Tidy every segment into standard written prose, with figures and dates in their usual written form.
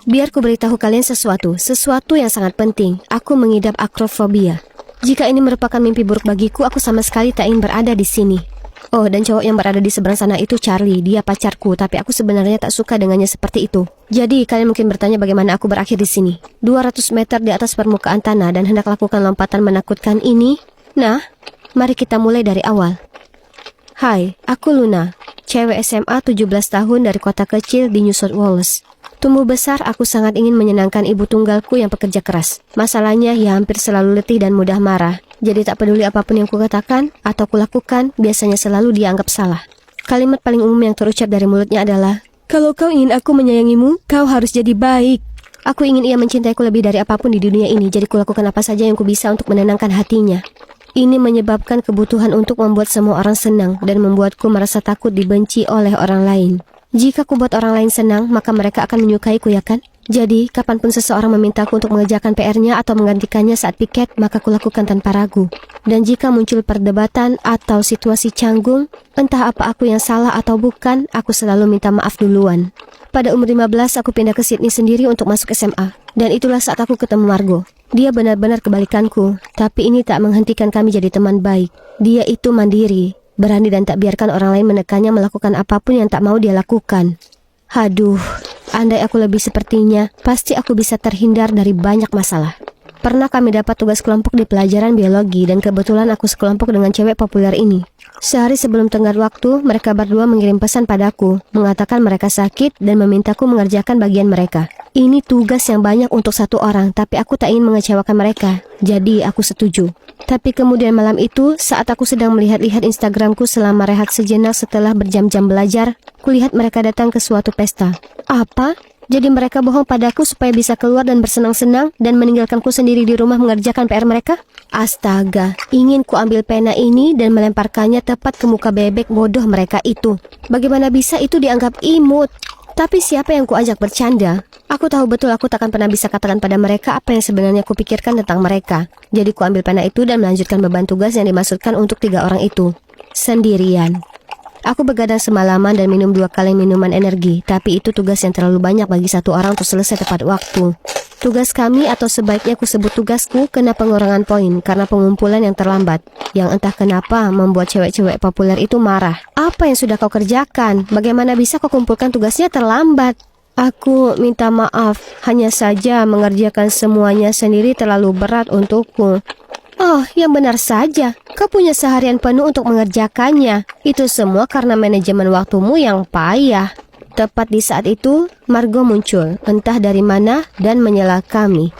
Biar ku beritahu kalian sesuatu yang sangat penting. Aku mengidap akrofobia. Jika ini merupakan mimpi buruk bagiku, aku sama sekali tak ingin berada di sini. Oh, dan cowok yang berada di seberang sana itu Charlie. Dia pacarku, tapi aku sebenarnya tak suka dengannya seperti itu. Jadi, kalian mungkin bertanya bagaimana aku berakhir di sini. 200 meter di atas permukaan tanah dan hendak lakukan lompatan menakutkan ini. Nah, mari kita mulai dari awal. Hai, aku Luna, cewek SMA 17 tahun dari kota kecil di New South Wales. Tumbuh besar, aku sangat ingin menyenangkan ibu tunggalku yang pekerja keras. Masalahnya, ia hampir selalu letih dan mudah marah. Jadi tak peduli apapun yang kukatakan atau kulakukan, biasanya selalu dianggap salah. Kalimat paling umum yang terucap dari mulutnya adalah, "Kalau kau ingin aku menyayangimu, kau harus jadi baik." Aku ingin ia mencintaiku lebih dari apapun di dunia ini, jadi kulakukan apa saja yang kubisa untuk menenangkan hatinya. Ini menyebabkan kebutuhan untuk membuat semua orang senang dan membuatku merasa takut dibenci oleh orang lain. Jika ku buat orang lain senang, maka mereka akan menyukaiku, ya kan? Jadi, kapanpun seseorang memintaku untuk mengerjakan PR-nya atau menggantikannya saat piket, maka kulakukan tanpa ragu. Dan jika muncul perdebatan atau situasi canggung, entah apa aku yang salah atau bukan, aku selalu minta maaf duluan. Pada umur 15, aku pindah ke Sydney sendiri untuk masuk SMA. Dan itulah saat aku ketemu Margo. Dia benar-benar kebalikanku, tapi ini tak menghentikan kami jadi teman baik. Dia itu mandiri, berani dan tak biarkan orang lain menekannya melakukan apapun yang tak mau dia lakukan. Haduh, andai aku lebih sepertinya, pasti aku bisa terhindar dari banyak masalah. Pernah kami dapat tugas kelompok di pelajaran biologi dan kebetulan aku sekelompok dengan cewek populer ini. Sehari sebelum tenggat waktu, mereka berdua mengirim pesan padaku, mengatakan mereka sakit dan memintaku mengerjakan bagian mereka. Ini tugas yang banyak untuk satu orang, tapi aku tak ingin mengecewakan mereka, jadi aku setuju. Tapi kemudian malam itu, saat aku sedang melihat-lihat Instagramku selama rehat sejenak setelah berjam-jam belajar, kulihat mereka datang ke suatu pesta. Apa? Jadi mereka bohong padaku supaya bisa keluar dan bersenang-senang dan meninggalkanku sendiri di rumah mengerjakan PR mereka? Astaga, ingin ku ambil pena ini dan melemparkannya tepat ke muka bebek bodoh mereka itu. Bagaimana bisa itu dianggap imut? Tapi siapa yang ku ajak bercanda? Aku tahu betul aku takkan pernah bisa katakan pada mereka apa yang sebenarnya kupikirkan tentang mereka. Jadi ku ambil pena itu dan melanjutkan beban tugas yang dimaksudkan untuk 3 orang itu. Sendirian. Aku begadang semalaman dan minum 2 kaleng minuman energi, tapi itu tugas yang terlalu banyak bagi satu orang untuk selesai tepat waktu. Tugas kami, atau sebaiknya aku sebut tugasku, kena pengurangan poin karena pengumpulan yang terlambat, yang entah kenapa membuat cewek-cewek populer itu marah. Apa yang sudah kau kerjakan? Bagaimana bisa kau kumpulkan tugasnya terlambat? Aku minta maaf, hanya saja mengerjakan semuanya sendiri terlalu berat untukku. Oh, yang benar saja. Kau punya seharian penuh untuk mengerjakannya. Itu semua karena manajemen waktumu yang payah. Tepat di saat itu, Margo muncul, entah dari mana, dan menyela kami.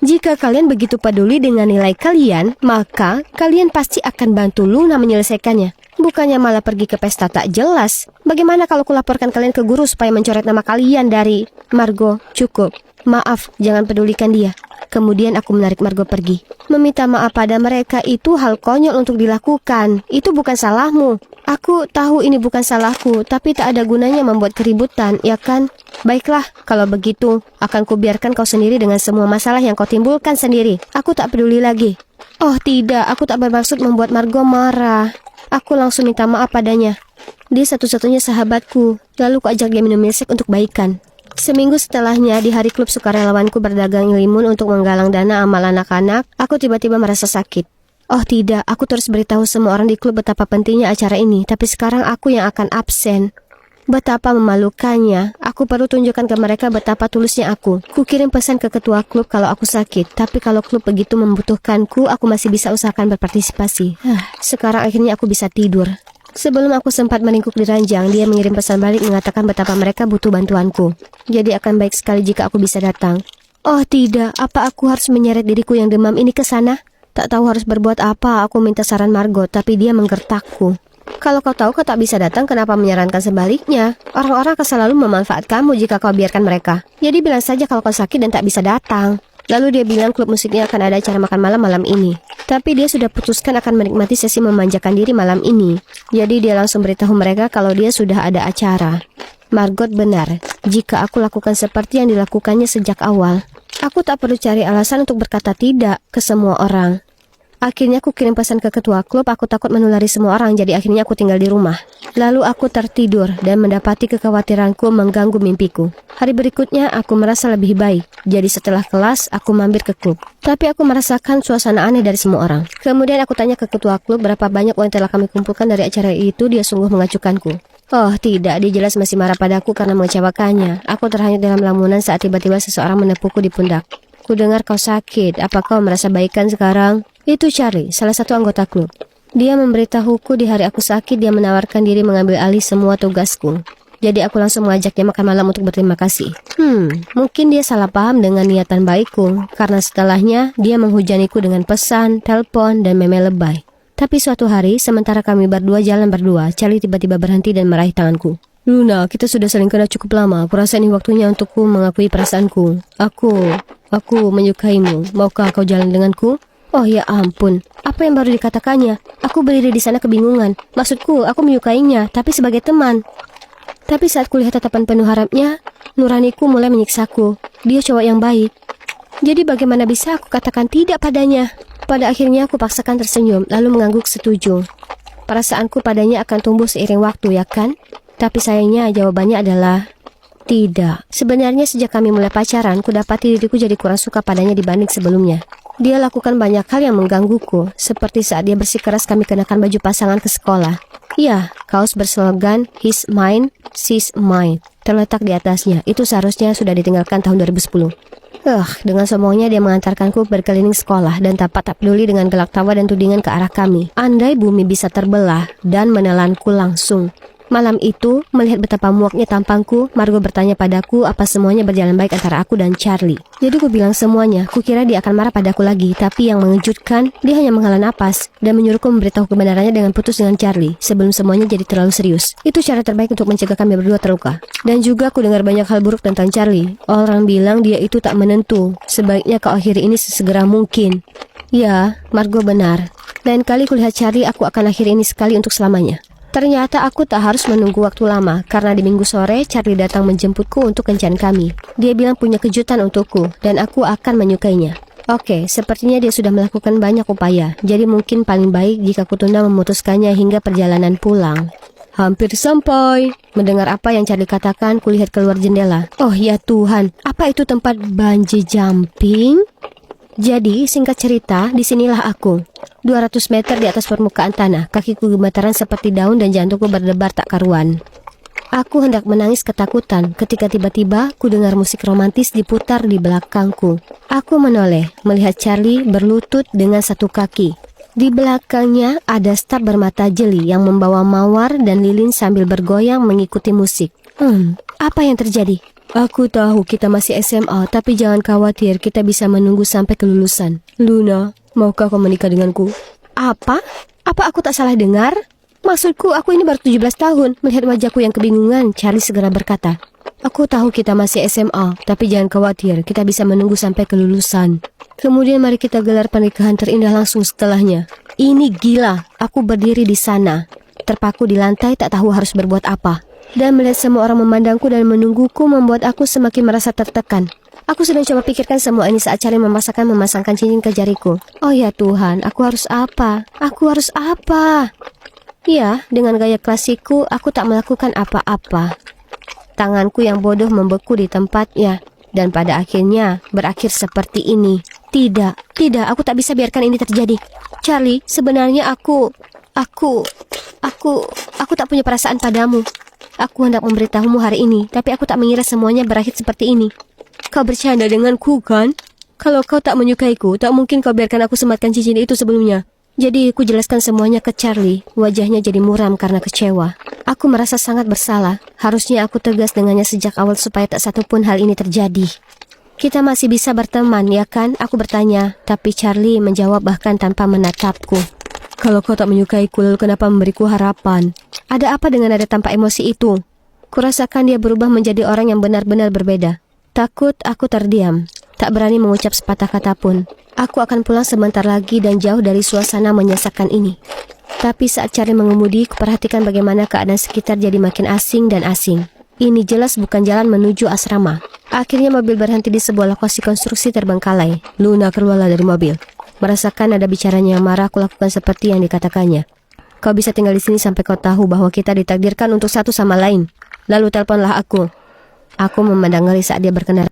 Jika kalian begitu peduli dengan nilai kalian, maka kalian pasti akan bantu Luna menyelesaikannya. Bukannya malah pergi ke pesta tak jelas. Bagaimana kalau kulaporkan kalian ke guru supaya mencoret nama kalian dari... Margo, cukup. Maaf, jangan pedulikan dia. Kemudian aku menarik Margo pergi. Meminta maaf pada mereka itu hal konyol untuk dilakukan. Itu bukan salahmu. Aku tahu ini bukan salahku, tapi tak ada gunanya membuat keributan, ya kan? Baiklah, kalau begitu, akan kubiarkan kau sendiri dengan semua masalah yang kau timbulkan sendiri. Aku tak peduli lagi. Oh tidak, aku tak bermaksud membuat Margo marah. Aku langsung minta maaf padanya. Dia satu-satunya sahabatku. Lalu ku ajak dia minum milkshake untuk baikan. Seminggu setelahnya, di hari klub sukarelawanku berdagang limun untuk menggalang dana amal anak-anak, aku tiba-tiba merasa sakit. Oh tidak, aku terus beritahu semua orang di klub betapa pentingnya acara ini, tapi sekarang aku yang akan absen. Betapa memalukannya, aku perlu tunjukkan ke mereka betapa tulusnya aku. Kukirim pesan ke ketua klub kalau aku sakit, tapi kalau klub begitu membutuhkanku, aku masih bisa usahakan berpartisipasi. Sekarang akhirnya aku bisa tidur. Sebelum aku sempat meringkuk di ranjang, dia mengirim pesan balik mengatakan betapa mereka butuh bantuanku. Jadi akan baik sekali jika aku bisa datang. Oh tidak, apa aku harus menyeret diriku yang demam ini ke sana? Tak tahu harus berbuat apa, aku minta saran Margo, tapi dia menggertakku. Kalau kau tahu kau tak bisa datang, kenapa menyarankan sebaliknya? Orang-orang akan selalu memanfaatkanmu jika kau biarkan mereka. Jadi bilang saja kalau kau sakit dan tak bisa datang. Lalu dia bilang klub musiknya akan ada acara makan malam malam ini. Tapi dia sudah putuskan akan menikmati sesi memanjakan diri malam ini. Jadi dia langsung beritahu mereka kalau dia sudah ada acara. Margot benar. Jika aku lakukan seperti yang dilakukannya sejak awal, aku tak perlu cari alasan untuk berkata tidak ke semua orang. Akhirnya aku kirim pesan ke ketua klub, aku takut menulari semua orang, jadi akhirnya aku tinggal di rumah. Lalu aku tertidur dan mendapati kekhawatiranku mengganggu mimpiku. Hari berikutnya aku merasa lebih baik. Jadi setelah kelas, aku mampir ke klub. Tapi aku merasakan suasana aneh dari semua orang. Kemudian aku tanya ke ketua klub berapa banyak uang yang telah kami kumpulkan dari acara itu. Dia sungguh mengacukanku. Oh tidak, dia jelas masih marah padaku karena mengecewakannya. Aku terhanyut dalam lamunan saat tiba-tiba seseorang menepukku di pundak. Ku dengar kau sakit, apa kau merasa baikan sekarang? Itu Charlie, salah satu anggota klub. Dia memberitahuku di hari aku sakit, dia menawarkan diri mengambil alih semua tugasku. Jadi aku langsung mengajaknya makan malam untuk berterima kasih. Mungkin dia salah paham dengan niatan baikku, karena setelahnya dia menghujaniku dengan pesan, telepon, dan meme lebay. Tapi suatu hari, sementara kami berdua jalan berdua, Charlie tiba-tiba berhenti dan meraih tanganku. Luna, kita sudah saling kenal cukup lama. Aku rasa ini waktunya untukku mengakui perasaanku. Aku menyukaimu. Maukah kau jalan denganku? Oh ya ampun, apa yang baru dikatakannya? Aku berdiri di sana kebingungan. Maksudku, aku menyukainya, tapi sebagai teman. Tapi saat kulihat tatapan penuh harapnya, nuraniku mulai menyiksaku. Dia cowok yang baik. Jadi bagaimana bisa aku katakan tidak padanya? Pada akhirnya aku paksakan tersenyum, lalu mengangguk setuju. Perasaanku padanya akan tumbuh seiring waktu, ya kan? Tapi sayangnya jawabannya adalah tidak. Sebenarnya sejak kami mulai pacaran, ku dapati diriku jadi kurang suka padanya dibanding sebelumnya. Dia lakukan banyak hal yang menggangguku, seperti saat dia bersikeras kami kenakan baju pasangan ke sekolah. Ya, kaos berslogan He's mine, she's mine terletak di atasnya. Itu seharusnya sudah ditinggalkan tahun 2010. Dengan sombongnya dia mengantarkanku berkeliling sekolah dan tak peduli dengan gelak tawa dan tudingan ke arah kami. Andai bumi bisa terbelah dan menelanku langsung. Malam itu, melihat betapa muaknya tampangku, Margo bertanya padaku apa semuanya berjalan baik antara aku dan Charlie. Jadi ku bilang semuanya. Kukira dia akan marah padaku lagi, tapi yang mengejutkan, dia hanya menghela napas dan menyuruhku memberitahu kebenarannya dengan putus dengan Charlie sebelum semuanya jadi terlalu serius. Itu cara terbaik untuk mencegah kami berdua terluka. Dan juga aku dengar banyak hal buruk tentang Charlie. Orang bilang dia itu tak menentu. Sebaiknya kau akhiri ini sesegera mungkin. Ya, Margo benar. Lain kali kulihat Charlie, aku akan akhiri ini sekali untuk selamanya. Ternyata aku tak harus menunggu waktu lama, karena di minggu sore Charlie datang menjemputku untuk kencan kami. Dia bilang punya kejutan untukku, dan aku akan menyukainya. Oke, sepertinya dia sudah melakukan banyak upaya, jadi mungkin paling baik jika kutunda memutuskannya hingga perjalanan pulang. Hampir sampai. Mendengar apa yang Charlie katakan, kulihat keluar jendela. Oh ya Tuhan, apa itu tempat bungee jumping? Jadi, singkat cerita, disinilah aku. 200 meter di atas permukaan tanah, kakiku gemetaran seperti daun dan jantungku berdebar tak karuan. Aku hendak menangis ketakutan ketika tiba-tiba ku dengar musik romantis diputar di belakangku. Aku menoleh, melihat Charlie berlutut dengan satu kaki. Di belakangnya ada staf bermata jeli yang membawa mawar dan lilin sambil bergoyang mengikuti musik. Apa yang terjadi? Aku tahu kita masih SMA, tapi jangan khawatir, kita bisa menunggu sampai kelulusan. Luna, maukah kau menikah denganku? Apa? Apa aku tak salah dengar? Maksudku, aku ini baru 17 tahun. Melihat wajahku yang kebingungan, Charlie segera berkata, aku tahu kita masih SMA, tapi jangan khawatir, kita bisa menunggu sampai kelulusan. Kemudian mari kita gelar pernikahan terindah langsung setelahnya. Ini gila, aku berdiri di sana, terpaku di lantai tak tahu harus berbuat apa. Dan melihat semua orang memandangku dan menungguku membuat aku semakin merasa tertekan. Aku sedang coba pikirkan semua ini saat Charlie memasangkan cincin ke jariku. Oh ya Tuhan, aku harus apa? Aku harus apa? Ya, dengan gaya klasikku, aku tak melakukan apa-apa. Tanganku yang bodoh membeku di tempatnya. Dan pada akhirnya berakhir seperti ini. Tidak, aku tak bisa biarkan ini terjadi. Charlie, sebenarnya aku tak punya perasaan padamu. Aku hendak memberitahumu hari ini, tapi aku tak mengira semuanya berakhir seperti ini. Kau bercanda denganku, kan? Kalau kau tak menyukaiku, tak mungkin kau biarkan aku sematkan cincin itu sebelumnya. Jadi, ku jelaskan semuanya ke Charlie. Wajahnya jadi muram karena kecewa. Aku merasa sangat bersalah. Harusnya aku tegas dengannya sejak awal supaya tak satupun hal ini terjadi. Kita masih bisa berteman, ya kan? Aku bertanya, tapi Charlie menjawab bahkan tanpa menatapku. Kalau kau tak menyukaiku, lalu kenapa memberiku harapan? Ada apa dengan nada tanpa emosi itu? Kurasakan dia berubah menjadi orang yang benar-benar berbeda. Takut, aku terdiam. Tak berani mengucap sepatah kata pun. Aku akan pulang sebentar lagi dan jauh dari suasana menyesakan ini. Tapi saat Charlie mengemudi, kuperhatikan bagaimana keadaan sekitar jadi makin asing dan asing. Ini jelas bukan jalan menuju asrama. Akhirnya mobil berhenti di sebuah lokasi konstruksi terbengkalai. Luna keluarlah dari mobil. Merasakan nada bicaranya yang marah, aku lakukan seperti yang dikatakannya. Kau bisa tinggal di sini sampai kau tahu bahwa kita ditakdirkan untuk satu sama lain. Lalu teleponlah aku. Aku memandang ngeri saat dia berkenan.